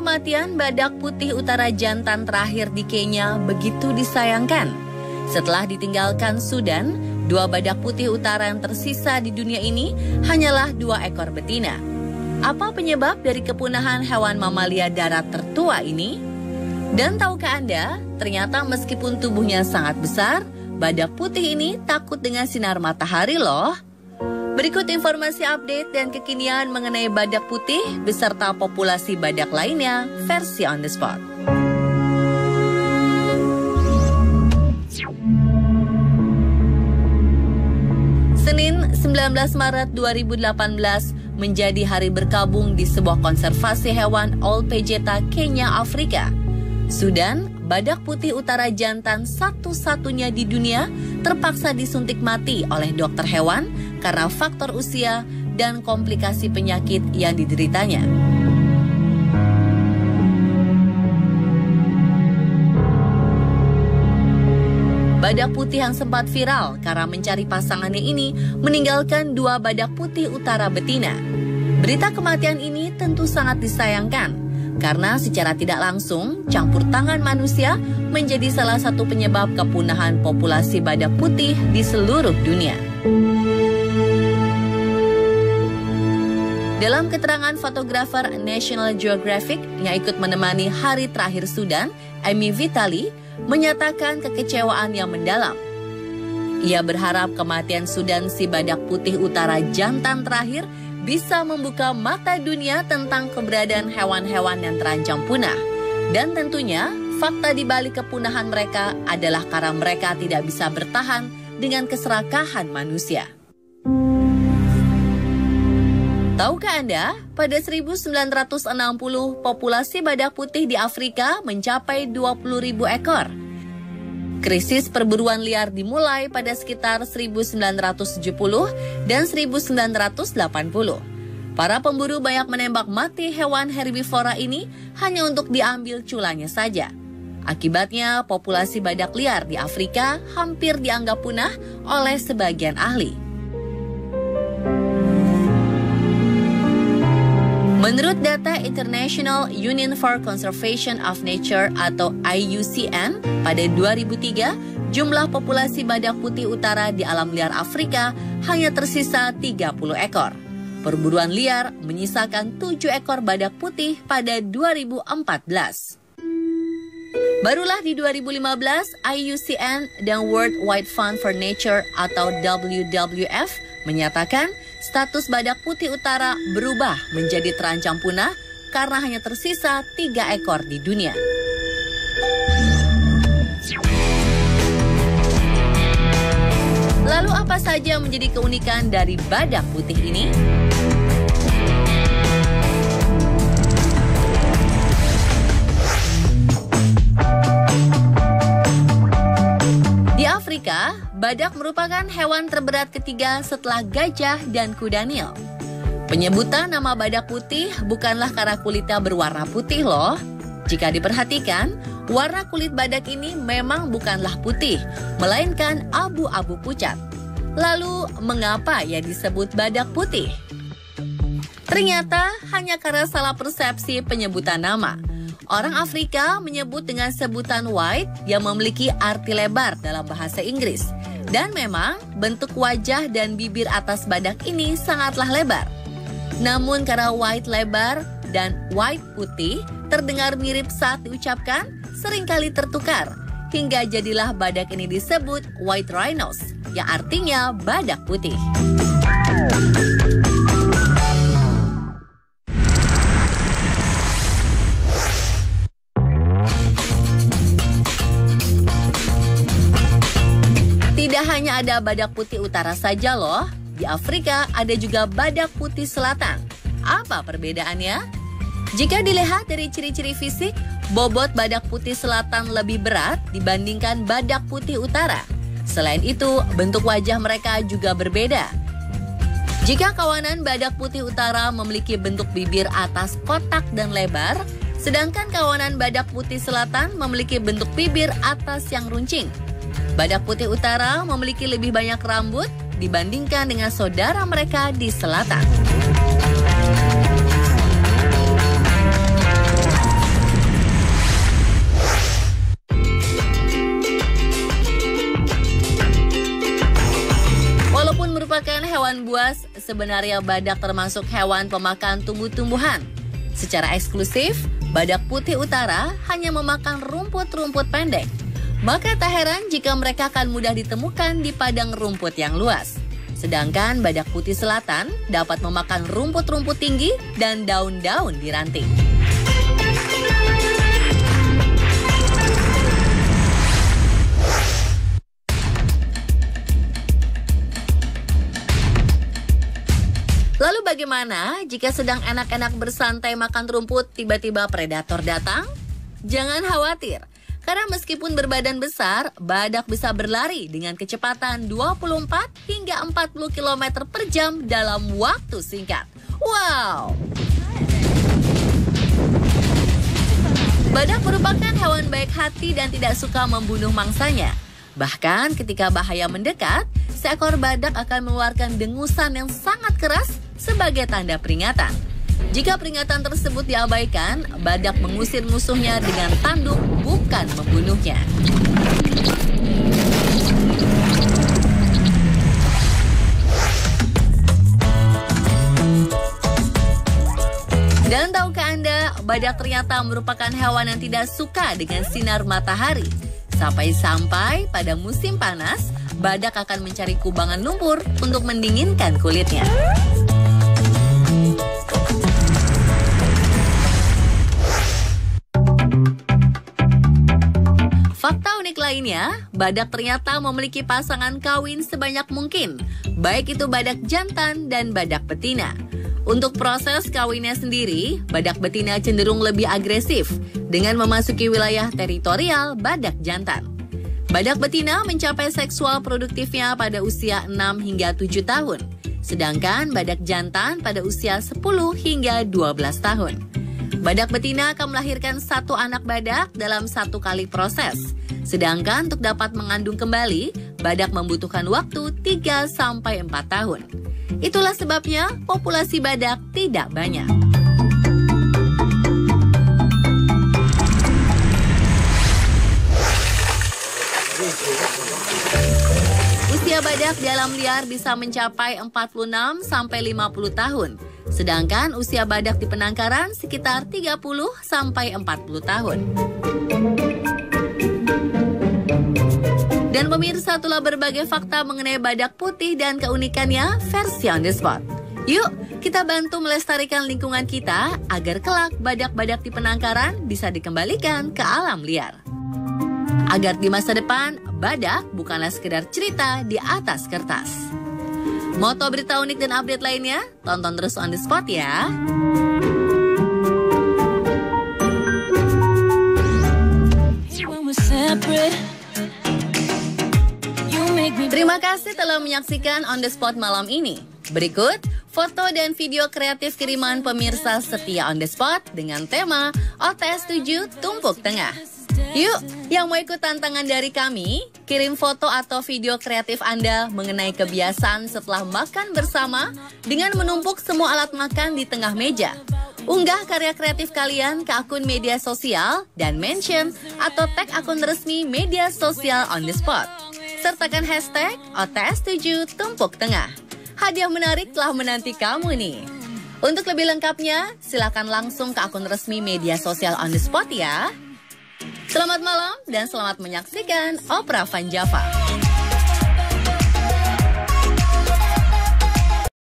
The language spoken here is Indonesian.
kematian badak putih utara jantan terakhir di Kenya begitu disayangkan. Setelah ditinggalkan Sudan, 2 badak putih utara yang tersisa di dunia ini hanyalah 2 ekor betina. Apa penyebab dari kepunahan hewan mamalia darat tertua ini? Dan tahukah Anda, ternyata meskipun tubuhnya sangat besar, badak putih ini takut dengan sinar matahari loh. Berikut informasi update dan kekinian mengenai badak putih beserta populasi badak lainnya versi on the spot. Senin 19 Maret 2018 menjadi hari berkabung di sebuah konservasi hewan Olpejeta, Kenya, Afrika. Sudan, badak putih utara jantan satu-satunya di dunia terpaksa disuntik mati oleh dokter hewan karena faktor usia dan komplikasi penyakit yang dideritanya. Badak putih yang sempat viral karena mencari pasangannya ini meninggalkan 2 badak putih utara betina. Berita kematian ini tentu sangat disayangkan karena secara tidak langsung campur tangan manusia menjadi salah satu penyebab kepunahan populasi badak putih di seluruh dunia. Dalam keterangan fotografer National Geographic yang ikut menemani hari terakhir Sudan, Amy Vitali, menyatakan kekecewaan yang mendalam. Ia berharap kematian Sudan si badak putih utara jantan terakhir bisa membuka mata dunia tentang keberadaan hewan-hewan yang terancam punah. Dan tentunya, fakta di balik kepunahan mereka adalah karena mereka tidak bisa bertahan dengan keserakahan manusia. Tahukah Anda, pada 1960 populasi badak putih di Afrika mencapai 20.000 ekor. Krisis perburuan liar dimulai pada sekitar 1970 dan 1980. Para pemburu banyak menembak mati hewan herbivora ini hanya untuk diambil culanya saja. Akibatnya, populasi badak liar di Afrika hampir dianggap punah oleh sebagian ahli. Menurut data International Union for Conservation of Nature atau IUCN, pada 2003, jumlah populasi badak putih utara di alam liar Afrika hanya tersisa 30 ekor. Perburuan liar menyisakan 7 ekor badak putih pada 2014. Barulah di 2015, IUCN dan World Wide Fund for Nature atau WWF menyatakan status badak putih utara berubah menjadi terancam punah karena hanya tersisa 3 ekor di dunia. Lalu apa saja menjadi keunikan dari badak putih ini? Di Afrika, badak merupakan hewan terberat ketiga setelah gajah dan kuda Nil. Penyebutan nama badak putih bukanlah karena kulitnya berwarna putih loh. Jika diperhatikan, warna kulit badak ini memang bukanlah putih, melainkan abu-abu pucat. Lalu, mengapa ia disebut badak putih? Ternyata hanya karena salah persepsi penyebutan nama. Orang Afrika menyebut dengan sebutan white yang memiliki arti lebar dalam bahasa Inggris. Dan memang bentuk wajah dan bibir atas badak ini sangatlah lebar. Namun karena white lebar dan white putih terdengar mirip saat diucapkan, seringkali tertukar. Hingga jadilah badak ini disebut white rhinos, yang artinya badak putih. Tidak hanya ada badak putih utara saja loh, di Afrika ada juga badak putih selatan. Apa perbedaannya? Jika dilihat dari ciri-ciri fisik, bobot badak putih selatan lebih berat dibandingkan badak putih utara. Selain itu, bentuk wajah mereka juga berbeda. Jika kawanan badak putih utara memiliki bentuk bibir atas kotak dan lebar, sedangkan kawanan badak putih selatan memiliki bentuk bibir atas yang runcing. Badak putih utara memiliki lebih banyak rambut dibandingkan dengan saudara mereka di selatan. hewan buas, sebenarnya badak termasuk hewan pemakan tumbuh-tumbuhan. Secara eksklusif, badak putih utara hanya memakan rumput-rumput pendek. Maka tak heran jika mereka akan mudah ditemukan di padang rumput yang luas. Sedangkan badak putih selatan dapat memakan rumput-rumput tinggi dan daun-daun di ranting. Lalu bagaimana jika sedang enak-enak bersantai makan rumput, tiba-tiba predator datang? Jangan khawatir, karena meskipun berbadan besar, badak bisa berlari dengan kecepatan 24 hingga 40 km per jam dalam waktu singkat. Wow! Badak merupakan hewan baik hati dan tidak suka membunuh mangsanya. Bahkan ketika bahaya mendekat, seekor badak akan mengeluarkan dengusan yang sangat keras sebagai tanda peringatan. Jika peringatan tersebut diabaikan, badak mengusir musuhnya dengan tanduk, bukan membunuhnya. Dan tahukah Anda, badak ternyata merupakan hewan yang tidak suka dengan sinar matahari. Sampai-sampai pada musim panas, badak akan mencari kubangan lumpur untuk mendinginkan kulitnya. Fakta unik lainnya, badak ternyata memiliki pasangan kawin sebanyak mungkin, baik itu badak jantan dan badak betina. Untuk proses kawinnya sendiri, badak betina cenderung lebih agresif dengan memasuki wilayah teritorial badak jantan. Badak betina mencapai seksual produktifnya pada usia 6 hingga 7 tahun, sedangkan badak jantan pada usia 10 hingga 12 tahun. Badak betina akan melahirkan 1 anak badak dalam 1 kali proses. Sedangkan untuk dapat mengandung kembali, badak membutuhkan waktu 3-4 tahun. Itulah sebabnya populasi badak tidak banyak. Usia badak di alam liar bisa mencapai 46-50 tahun. Sedangkan usia badak di penangkaran sekitar 30-40 tahun. Dan pemirsa, itulah berbagai fakta mengenai badak putih dan keunikannya versi On The Spot. Yuk, kita bantu melestarikan lingkungan kita agar kelak badak-badak di penangkaran bisa dikembalikan ke alam liar. Agar di masa depan, badak bukanlah sekedar cerita di atas kertas. Mau tahu berita unik dan update lainnya? Tonton terus On The Spot ya. Terima kasih telah menyaksikan On The Spot malam ini. Berikut foto dan video kreatif kiriman pemirsa setia On The Spot dengan tema OTS 7 Tumpuk Tengah. Yuk, yang mau ikut tantangan dari kami, kirim foto atau video kreatif Anda mengenai kebiasaan setelah makan bersama dengan menumpuk semua alat makan di tengah meja. Unggah karya kreatif kalian ke akun media sosial dan mention atau tag akun resmi media sosial On The Spot. Sertakan hashtag OTS7 Tumpuk Tengah. Hadiah menarik telah menanti kamu nih. Untuk lebih lengkapnya, silakan langsung ke akun resmi media sosial On The Spot ya. Selamat malam dan selamat menyaksikan Opera Van Java.